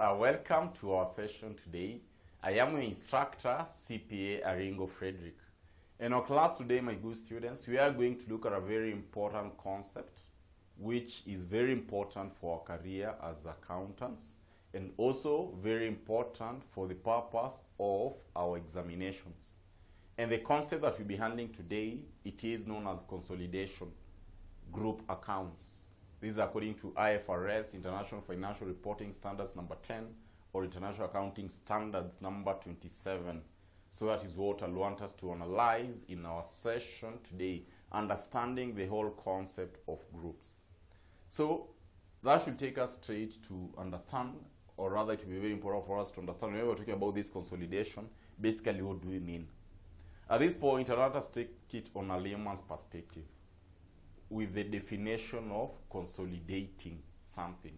welcome to our session today. I am your instructor, CPA Aringo Frederick. In our class today, my good students, we are going to look at a very important concept, which is very important for our career as accountants, and also very important for the purpose of our examinations. And the concept that we'll be handling today, it is known as consolidation, group accounts. This is according to IFRS, International Financial Reporting Standards number 10, or International Accounting Standards number 27. So that is what I want us to analyze in our session today, understanding the whole concept of groups. So that should take us straight to understand, or rather it will be very important for us to understand when we're talking about this consolidation, basically what do we mean? At this point, I want us to take it on a layman's perspective, with the definition of consolidating something.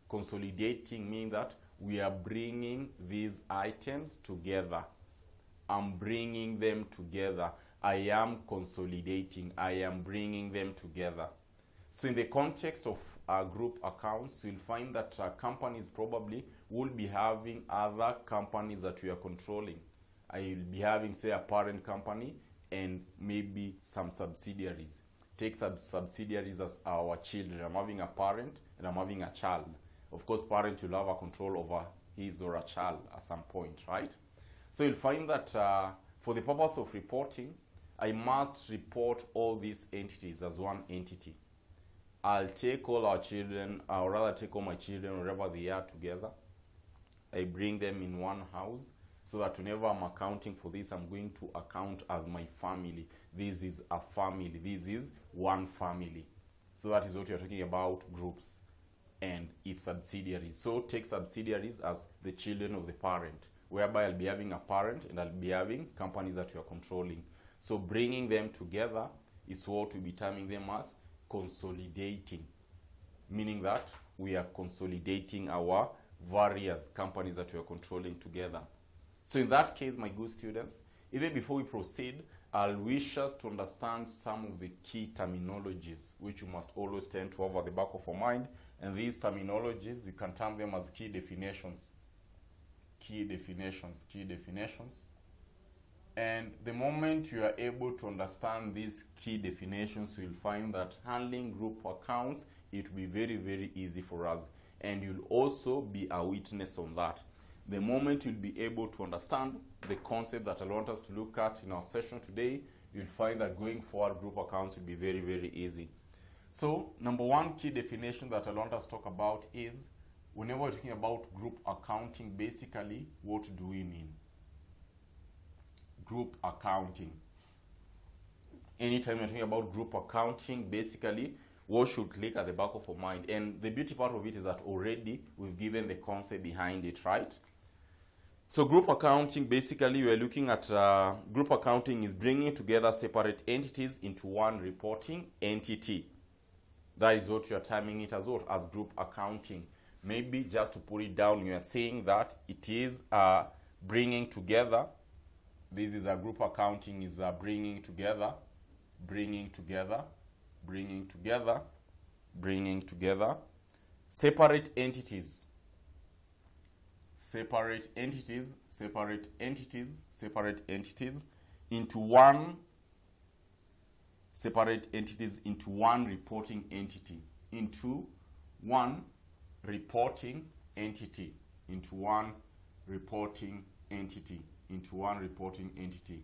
Consolidating means that we are bringing these items together. I'm bringing them together. I am consolidating. I am bringing them together. So in the context of our group accounts, you'll find that companies probably will be having other companies that we are controlling. I will be having, say, a parent company and maybe some subsidiaries. Take subsidiaries as our children. I'm having a parent and I'm having a child. Of course, parent will have a control over his or a child at some point, right? So you'll find that for the purpose of reporting, I must report all these entities as one entity. I'll take all our children, or rather take all my children wherever they are together. I bring them in one house, so that whenever I'm accounting for this, I'm going to account as my family. This is a family. This is one family. So that is what you're talking about, groups and its subsidiaries. So take subsidiaries as the children of the parent, whereby I'll be having a parent and I'll be having companies that you are controlling. So bringing them together is what we'll be terming them as consolidating, meaning that we are consolidating our various companies that we are controlling together. So in that case, my good students, even before we proceed, I'll wish us to understand some of the key terminologies which you must always tend to have at the back of your mind. And these terminologies, you can term them as key definitions. Key definitions, key definitions. And the moment you are able to understand these key definitions, you'll find that handling group accounts, it will be very, very easy for us. And you'll also be a witness on that. The moment you'll be able to understand the concept that I want us to look at in our session today, you'll find that going forward, group accounts will be very, very easy. So, number one key definition that I want us to talk about is, whenever we're talking about group accounting, basically, what do we mean? Group accounting. Anytime you're talking about group accounting, basically, what should click at the back of your mind? And the beauty part of it is that already we've given the concept behind it, right? So group accounting, basically, we're looking at group accounting is bringing together separate entities into one reporting entity. That is what you're terming it as what? As group accounting. Maybe just to put it down, you are saying that it is bringing together. This is a group accounting is bringing together, bringing together, bringing together, bringing together separate entities. Separate entities, separate entities, separate entities into one, separate entities into one reporting entity, into one reporting entity, into one reporting entity, into one reporting entity.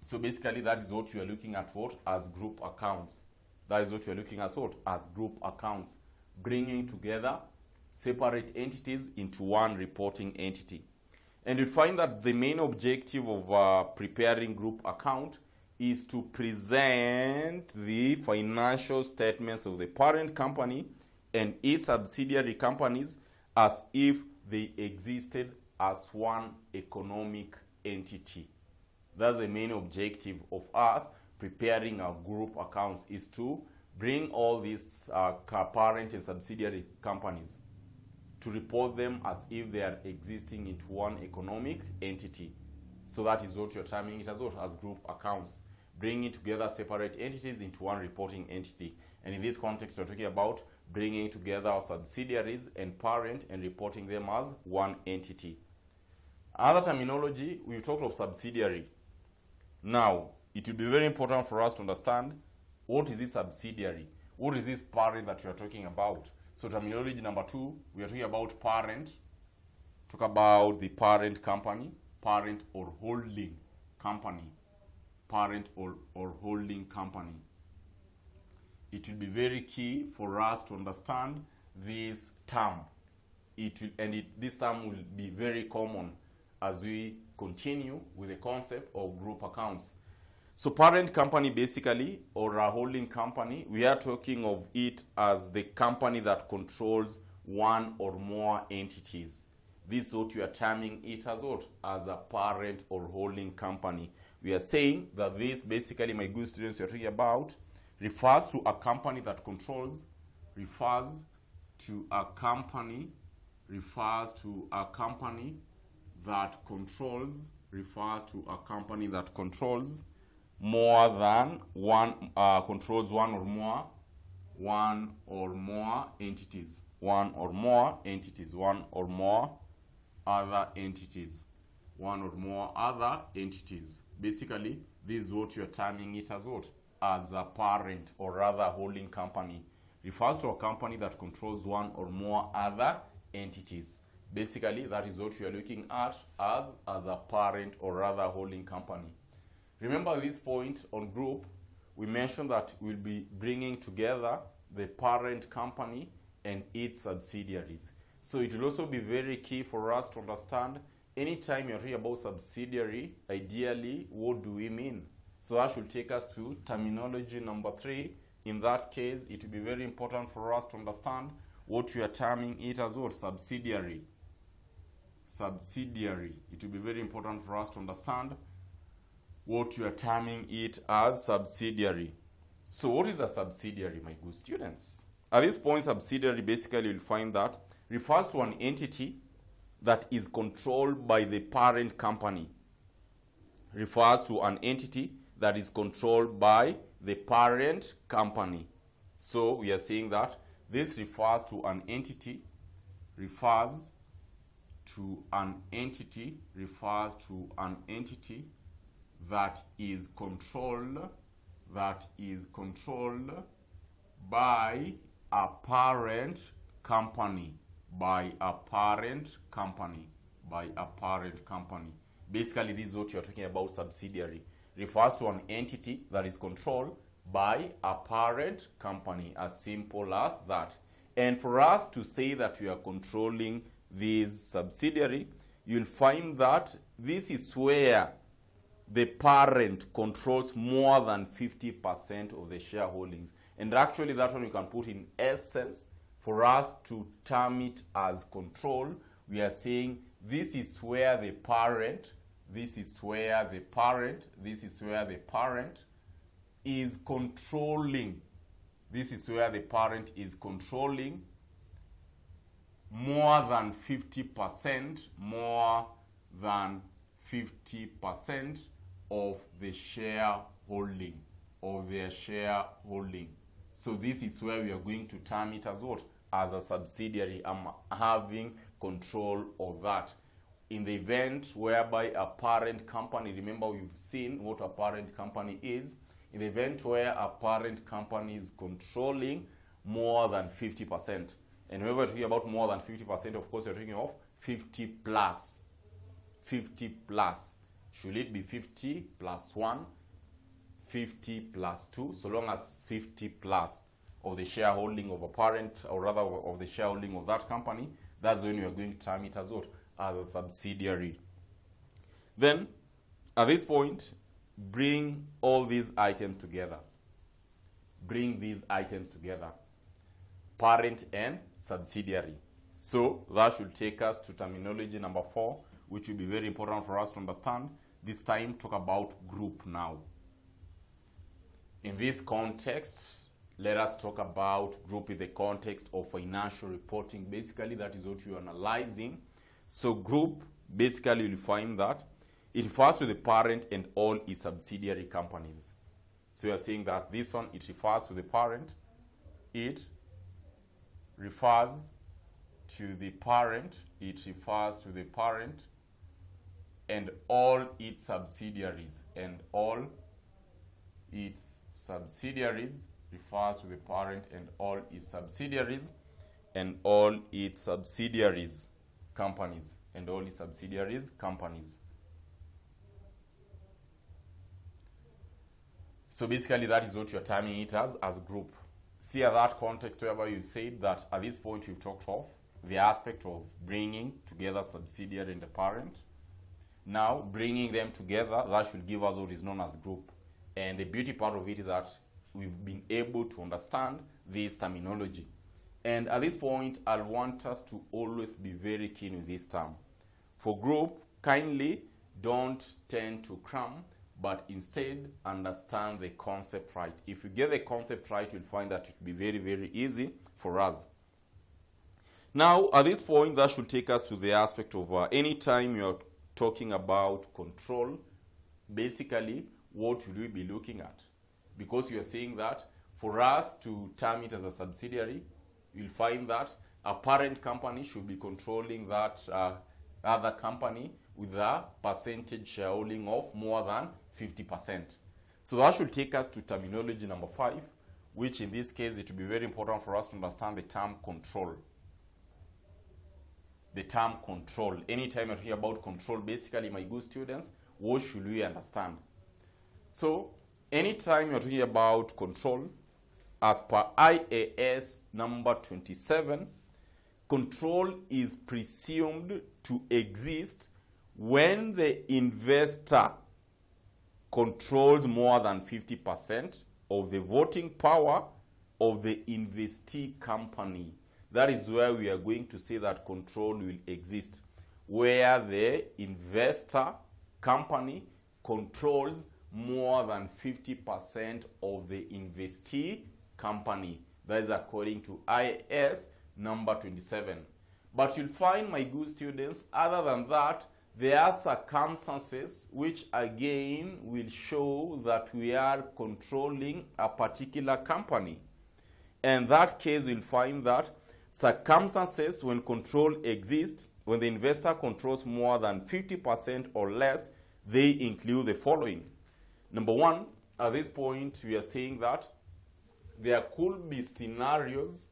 So basically that is what you are looking at what? As group accounts. That is what you are looking at what? As group accounts. Bringing together separate entities into one reporting entity. And you find that the main objective of preparing group account is to present the financial statements of the parent company and its subsidiary companies as if they existed as one economic entity. That's the main objective of us preparing our group accounts, is to bring all these parent and subsidiary companies to report them as if they are existing into one economic entity. So that is what you're terming it as what? As group accounts. Bringing together separate entities into one reporting entity. And in this context, we're talking about bringing together our subsidiaries and parent and reporting them as one entity. Other terminology, we've talked of subsidiary. Now, it will be very important for us to understand what is this subsidiary? What is this parent that we are talking about? So terminology number 2, we are talking about parent. Talk about the parent company, parent or holding company, parent or holding company. It will be very key for us to understand this term. This term will be very common as we continue with the concept of group accounts. So parent company basically, or a holding company, we are talking of it as the company that controls one or more entities. This is what we are terming it as what? As a parent or holding company. We are saying that this basically, my good students, we are talking about refers to a company that controls, refers to a company that controls more than one, controls one or more entities, one or more other entities. Basically, this is what you are terming it as what? As a parent or rather holding company. Refers to a company that controls one or more other entities. Basically, that is what you are looking at as a parent or rather holding company. Remember this point on group, we mentioned that we'll be bringing together the parent company and its subsidiaries. So it will also be very key for us to understand anytime you're hearing about subsidiary, ideally, what do we mean? So that should take us to terminology number 3. In that case, it will be very important for us to understand what we are terming it as what? Subsidiary. Subsidiary. It will be very important for us to understand what you are terming it as subsidiary. So what is a subsidiary, my good students? At this point, subsidiary basically you'll find that refers to an entity that is controlled by the parent company. Refers to an entity that is controlled by the parent company. So we are saying that this refers to an entity, that is controlled by a parent company. Basically, this is what you are talking about, subsidiary. Refers to an entity that is controlled by a parent company, as simple as that. And for us to say that we are controlling this subsidiary, you'll find that this is where the parent controls more than 50% of the shareholdings. And actually that one you can put in essence. For us to term it as control, we are saying this is where the parent is controlling. This is where the parent is controlling more than 50% of the shareholding, So this is where we are going to term it as what? As a subsidiary. I'm having control of that. In the event whereby a parent company, remember we've seen what a parent company is. In the event where a parent company is controlling more than 50%. And whenever we're talking about more than 50%, of course, you're talking of 50 plus. 50 plus. Should it be 50 plus 1, 50 plus 2, so long as 50 plus of the shareholding of a parent, or rather of the shareholding of that company, that's when you are going to term it as what? As a subsidiary. Then, at this point, bring all these items together. Bring these items together. Parent and subsidiary. So, that should take us to terminology number 4, which will be very important for us to understand. This time, talk about group now. In this context, let us talk about group in the context of financial reporting. Basically, that is what you are analyzing. So group, basically you'll find that it refers to the parent and all its subsidiary companies. So you are saying that this one, it refers to the parent, it refers to the parent, it refers to the parent and all its subsidiaries, and all its subsidiaries, refers to the parent and all its subsidiaries, and all its subsidiaries companies, and all its subsidiaries companies. So basically that is what you're terming it as group. See at that context whereby you said that at this point we've talked of the aspect of bringing together subsidiary and the parent. Now bringing them together, that should give us what is known as group. And the beauty part of it is that we've been able to understand this terminology. And at this point, I'll want us to always be very keen with this term. For group, kindly don't tend to cram, but instead understand the concept right. If you get the concept right, you'll find that it will be very, very easy for us. Now, at this point, that should take us to the aspect of anytime you're talking about control, basically, what should we be looking at? Because you're saying that for us to term it as a subsidiary, you'll find that a parent company should be controlling that other company with a percentage shareholding of more than 50%. So that should take us to terminology number 5, which in this case, it will be very important for us to understand the term control. The term control. Anytime you're talking about control, basically, my good students, what should we understand? So, anytime you're talking about control, as per IAS number 27, control is presumed to exist when the investor controls more than 50% of the voting power of the investee company. That is where we are going to say that control will exist, where the investor company controls more than 50% of the investee company. That is according to IAS number 27. But you'll find, my good students, other than that, there are circumstances which again will show that we are controlling a particular company. And in that case, you'll find that circumstances when control exists, when the investor controls more than 50% or less, they include the following. Number 1, at this point, we are saying that there could be scenarios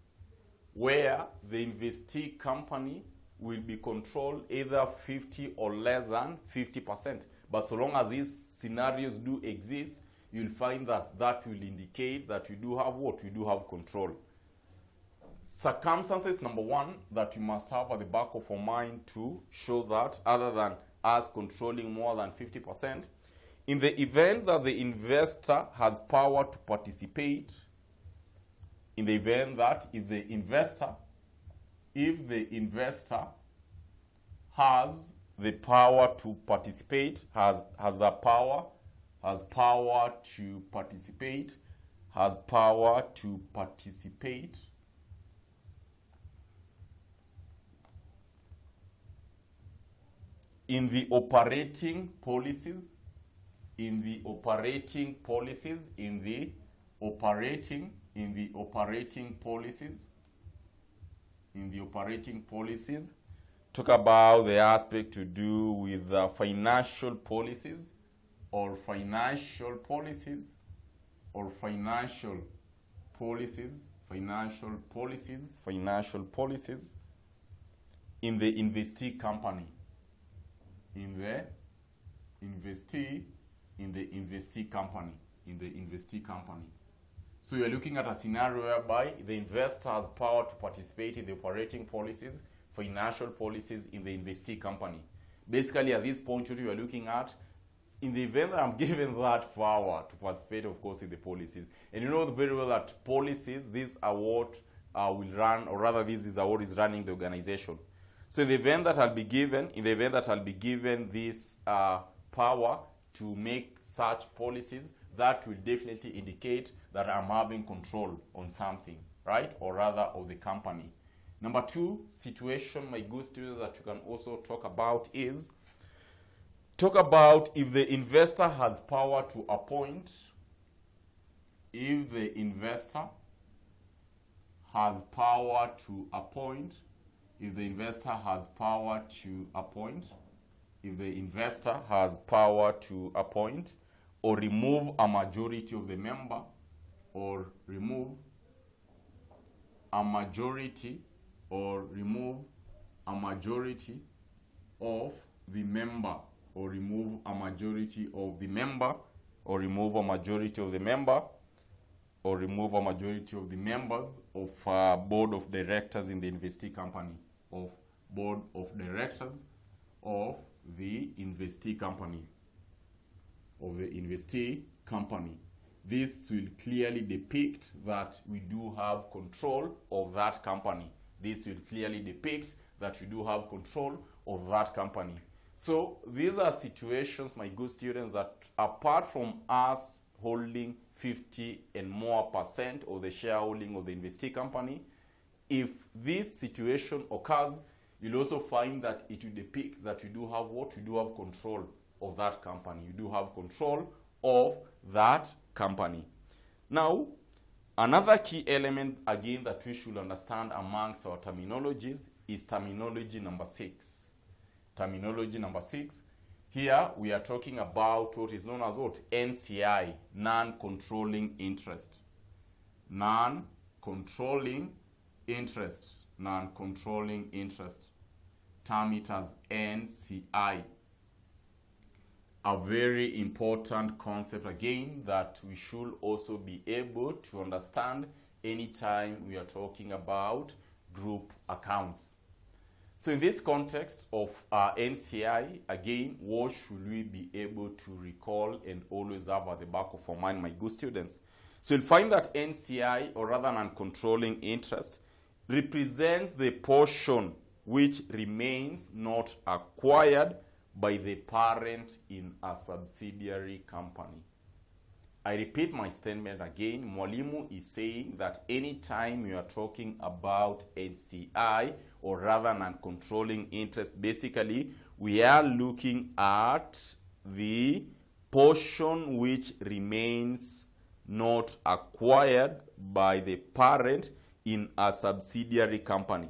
where the investee company will be controlled either 50 or less than 50%. But so long as these scenarios do exist, you'll find that that will indicate that you do have what? You do have control. Circumstances number 1 that you must have at the back of your mind to show that other than us controlling more than 50%, in the event that the investor has power to participate, in the event that if the investor has the power to participate, has power to participate in the operating policies, talk about the aspect to do with financial policies or financial policies in the investee company. So you're looking at a scenario whereby the investor has power to participate in the operating policies, financial policies in the investee company. Basically, at this point, what you are looking at, in the event that I'm given that power to participate, of course, in the policies, and you know very well that policies, these are what will run, or rather, this is what is running the organization. So in the event that I'll be given, this power to make such policies, that will definitely indicate that I'm having control on something, right? Or rather, of the company. Number 2 situation, my good students, that you can also talk about is, talk about if the investor has power to appoint, if the investor has power to appoint, if the investor has power to appoint, if the investor has power to appoint or remove a majority of the member, or remove a majority, or remove a majority of the member, or remove a majority of the member, or remove a majority of the member, or remove a majority of the members of board of directors in the investee company, of board of directors of the investee company, of the investee company. This will clearly depict that we do have control of that company. This will clearly depict that we do have control of that company. So these are situations, my good students, that apart from us holding 50 and more % of the shareholding of the investee company, if this situation occurs, you'll also find that it will depict that you do have what? You do have control of that company. You do have control of that company. Now, another key element, again, that we should understand amongst our terminologies is terminology number 6. Terminology number 6. Here, we are talking about what is known as what? NCI, non-controlling interest. Non-controlling interest. Non-controlling interest. Term it as NCI. A very important concept, again, that we should also be able to understand anytime we are talking about group accounts. So in this context of NCI, again, what should we be able to recall and always have at the back of our mind, my good students? So you'll find that NCI, or rather non-controlling interest, represents the portion which remains not acquired by the parent in a subsidiary company. I repeat my statement again. Mwalimu is saying that anytime you are talking about NCI, or rather non-controlling interest, basically we are looking at the portion which remains not acquired by the parent in a subsidiary company,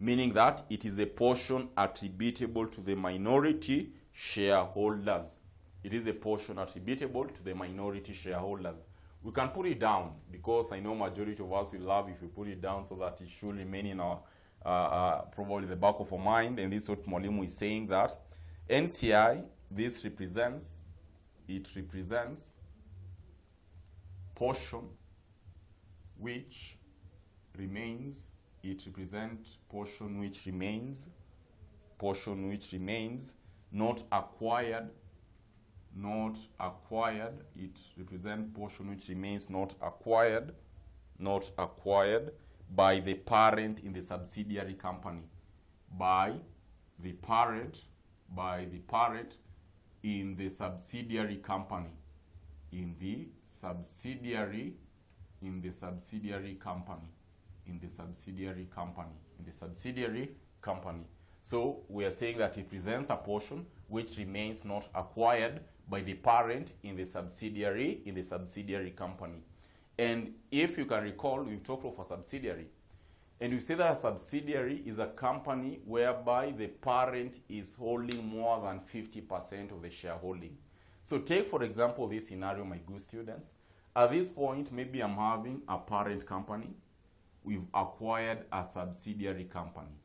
meaning that it is a portion attributable to the minority shareholders. It is a portion attributable to the minority shareholders. We can put it down, because I know majority of us will love if we put it down, so that it should remain in our probably the back of our mind. And this is what Mwalimu is saying, that NCI, this represents, it represents portion which remains, it represents portion which remains, portion which remains not acquired, not acquired. It represents portion which remains not acquired, not acquired by the parent in the subsidiary company, by the parent in the subsidiary company, in the subsidiary company, in the subsidiary company. So we are saying that it presents a portion which remains not acquired by the parent in the subsidiary company. And if you can recall, we've talked of a subsidiary. And we say that a subsidiary is a company whereby the parent is holding more than 50% of the shareholding. So take, for example, this scenario, my good students. At this point, maybe I'm having a parent company. We've acquired a subsidiary company,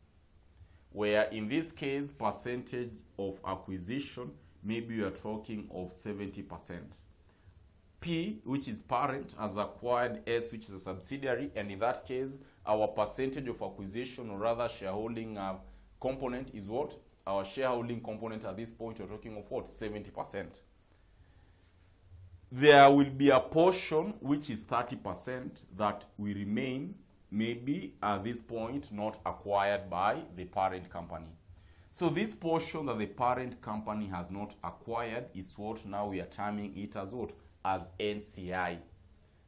where in this case, percentage of acquisition, maybe you are talking of 70%. P, which is parent, has acquired S, which is a subsidiary, and in that case, our percentage of acquisition, or rather shareholding component, is what? Our shareholding component at this point, you're talking of what? 70%. There will be a portion, which is 30%, that will remain, maybe at this point, not acquired by the parent company. So this portion that the parent company has not acquired is what now we are terming it as what? As NCI.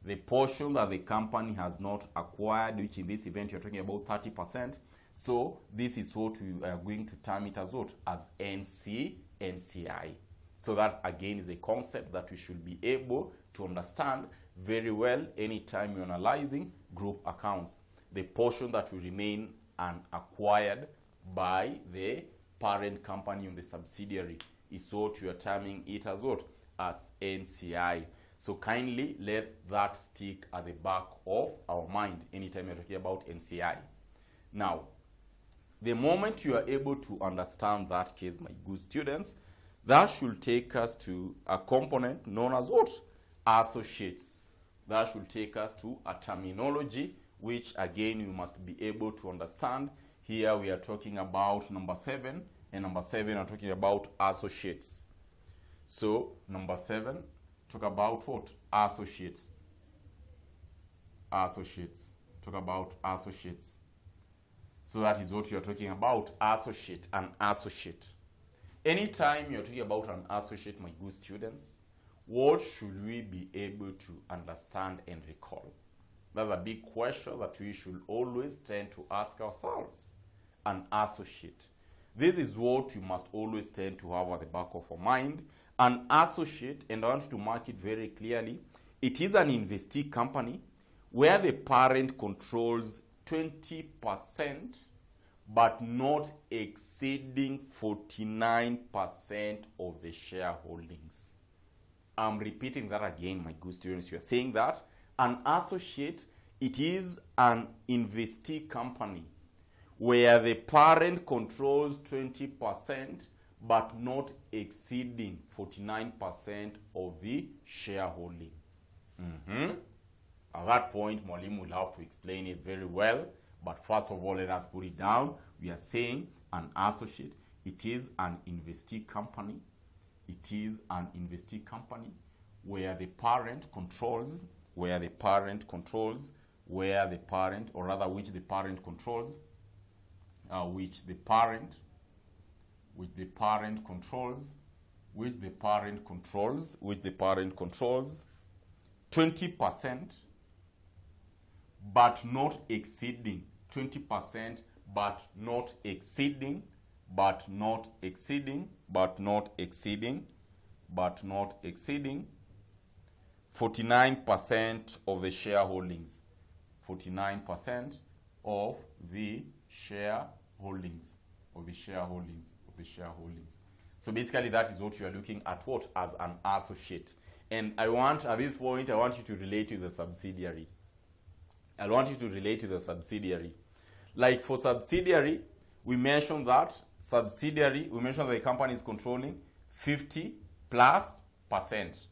The portion that the company has not acquired, which in this event you're talking about 30%. So this is what we are going to term it as what? As NCI. So that again is a concept that we should be able to understand very well anytime you're analyzing group accounts. the portion that will remain unacquired by the parent company on the subsidiary is what you are terming it as what? As NCI. So kindly let that stick at the back of our mind anytime you're talking about NCI. Now, the moment you are able to understand that case, my good students, that should take us to a component known as what? Associates. That should take us to a terminology which again you must be able to understand. Here we are talking about number 7, and number 7 are talking about associates. So number 7 talk about what? Associates. Associates. Talk about associates. So that is what you're talking about, associate, an associate. Anytime you're talking about an associate, my good students, what should we be able to understand and recall? That's a big question that we should always tend to ask ourselves. An associate. This is what you must always tend to have at the back of our mind. An associate, and I want to mark it very clearly, it is an investee company where the parent controls 20% but not exceeding 49% of the shareholdings. I'm repeating that again, my good students. You are saying that an associate, it is an investee company where the parent controls 20% but not exceeding 49% of the shareholding. At that point, Mwalimu will have to explain it very well. But first of all, let us put it down. We are saying an associate, it is an investee company. It is an investee company where the parent controls, or rather which the parent controls 20% but not exceeding 20%, but not exceeding 49% of the shareholdings. 49% of the shareholdings. So basically that is what you are looking at, what? As an associate. And at this point, I want you to relate to the subsidiary. Like for subsidiary, we mentioned that the company is controlling 50+%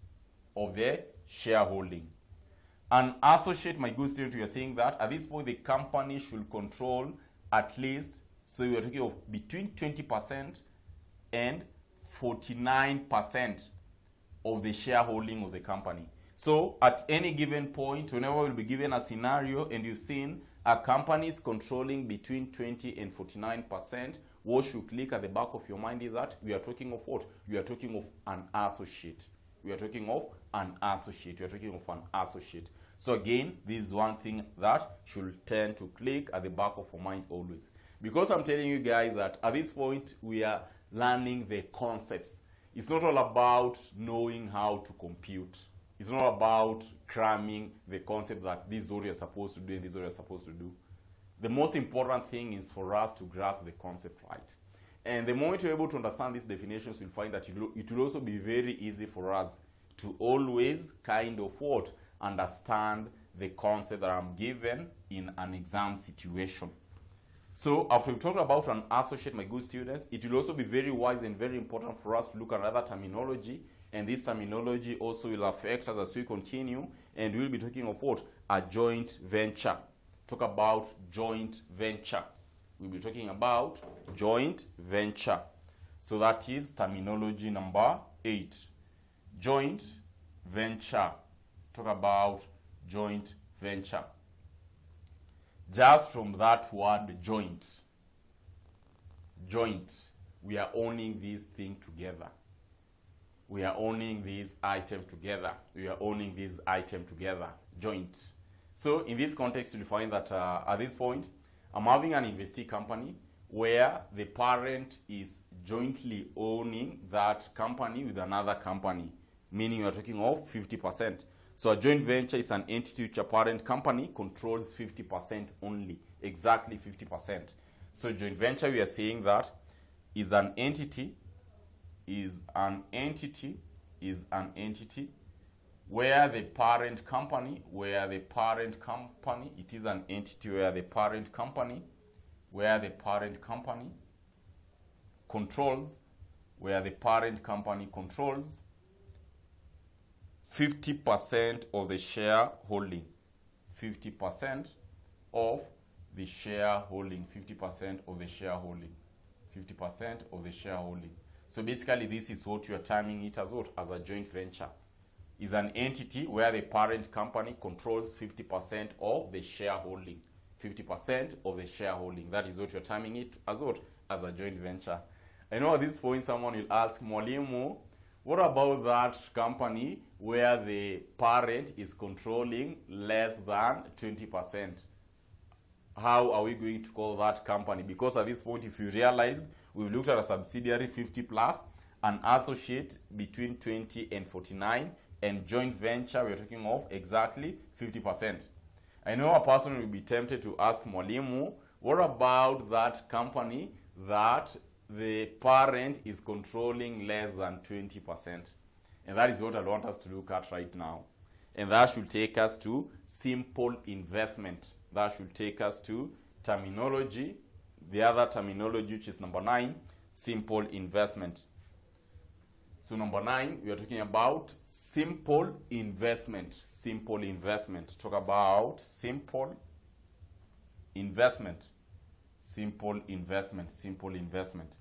of the shareholding. An associate, my good student, we are saying that at this point the company should control at least, so we are talking of between 20% and 49% of the shareholding of the company. So at any given point, whenever we'll be given a scenario and you've seen a company is controlling between 20 and 49%, what should click at the back of your mind is that we are talking of what? We are talking of an associate. So again, this is one thing that should tend to click at the back of our mind always. Because I'm telling you guys that at this point, we are learning the concepts. It's not all about knowing how to compute. It's not about cramming the concept that this is what you're supposed to do and this is what you're supposed to do. The most important thing is for us to grasp the concept right. And the moment you're able to understand these definitions, you'll find that it will also be very easy for us to always kind of what? Understand the concept that I'm given in an exam situation. So after we've talked about an associate, my good students, it will also be very wise and very important for us to look at another terminology. And this terminology also will affect us as we continue. And we'll be talking of what? A joint venture. Talk about joint venture. We'll be talking about joint venture. So that is terminology number 8. Joint venture. Talk about joint venture. Just from that word joint, we are owning this thing together. We are owning this item together. Joint. So in this context, you'll find that at this point, I'm having an investee company where the parent is jointly owning that company with another company, meaning you're talking of 50%. So a joint venture is an entity which a parent company controls 50% only, exactly 50%. So joint venture, we are saying that is an entity where the parent company, it is an entity where the parent company controls 50% of the shareholding. 50% of the shareholding. 50% of the shareholding. 50% of the shareholding. So basically this is what you are terming it as what? As a joint venture. Is an entity where the parent company controls 50% of the shareholding. 50% of the shareholding. That is what you're terming it as what? As a joint venture. I know at this point someone will ask, Mwalimu, what about that company where the parent is controlling less than 20%? How are we going to call that company? Because at this point, if you realized, we've looked at a subsidiary 50 plus, an associate between 20 and 49, and joint venture, we're talking of exactly 50%. I know a person will be tempted to ask, Mwalimu, what about that company that the parent is controlling less than 20%? And that is what I want us to look at right now. And that should take us to simple investment. That should take us to terminology, the other terminology, which is number 9, simple investment. So number 9, we are talking about simple investment. Simple investment. Talk about simple investment. Simple investment. Simple investment.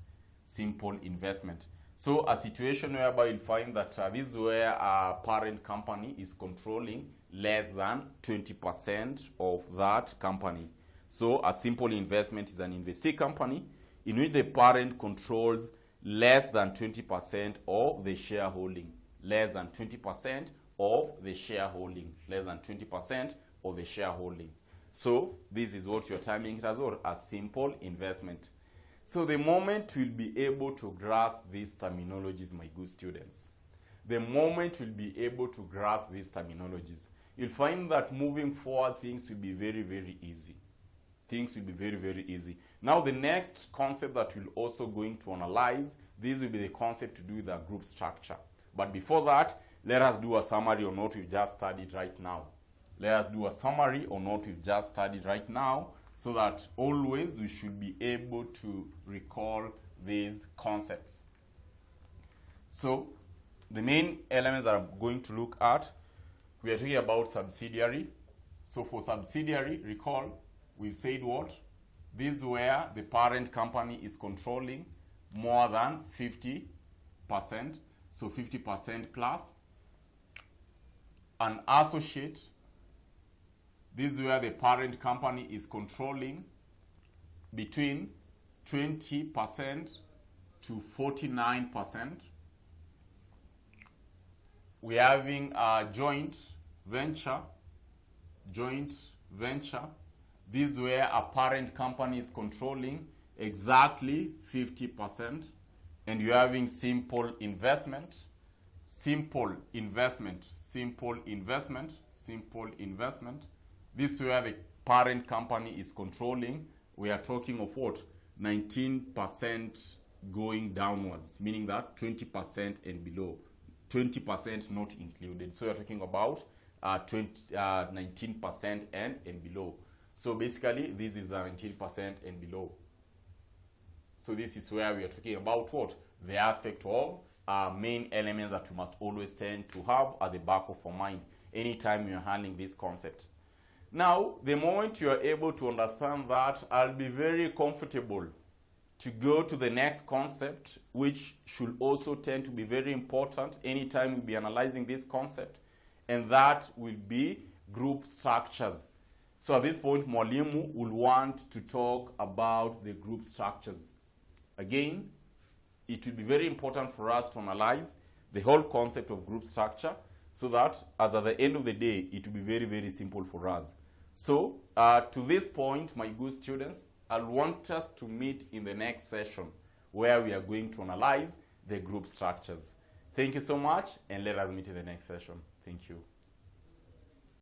Simple investment. So a situation whereby you'll find that this is where a parent company is controlling less than 20% of that company. So a simple investment is an investee company in which the parent controls less than 20% of the shareholding. Less than 20% of the shareholding. Less than 20% of the shareholding. So this is what you're terming it as well, a simple investment. So the moment we'll be able to grasp these terminologies, my good students, the moment we'll be able to grasp these terminologies, you'll find that moving forward, things will be very, very easy. Things will be very, very easy. Now, the next concept that we're also going to analyze, this will be the concept to do with the group structure. But before that, let us do a summary on what we've just studied right now. Let us do a summary on what we've just studied right now, so that always we should be able to recall these concepts. So, the main elements that I'm going to look at, we are talking about subsidiary. So for subsidiary, recall, we've said what? This is where the parent company is controlling more than 50%. So 50% plus. An associate, this is where the parent company is controlling between 20% to 49%. We're having a joint venture. This is where a parent company is controlling exactly 50%. And you're having simple investment. This is where the parent company is controlling. We are talking of what? 19% going downwards, meaning that 20% and below. 20% not included. So you're talking about 19% and below. So basically, this is 19% and below. So this is where we are talking about what? The aspect of main elements that you must always tend to have at the back of your mind anytime you're handling this concept. Now, the moment you are able to understand that, I'll be very comfortable to go to the next concept, which should also tend to be very important anytime we'll be analyzing this concept, and that will be group structures. So at this point, Mwalimu will want to talk about the group structures. Again, it will be very important for us to analyze the whole concept of group structure, so that as at the end of the day, it will be very, very simple for us. So to this point, my good students, I'll want us to meet in the next session where we are going to analyze the group structures. Thank you so much, and let us meet in the next session. Thank you.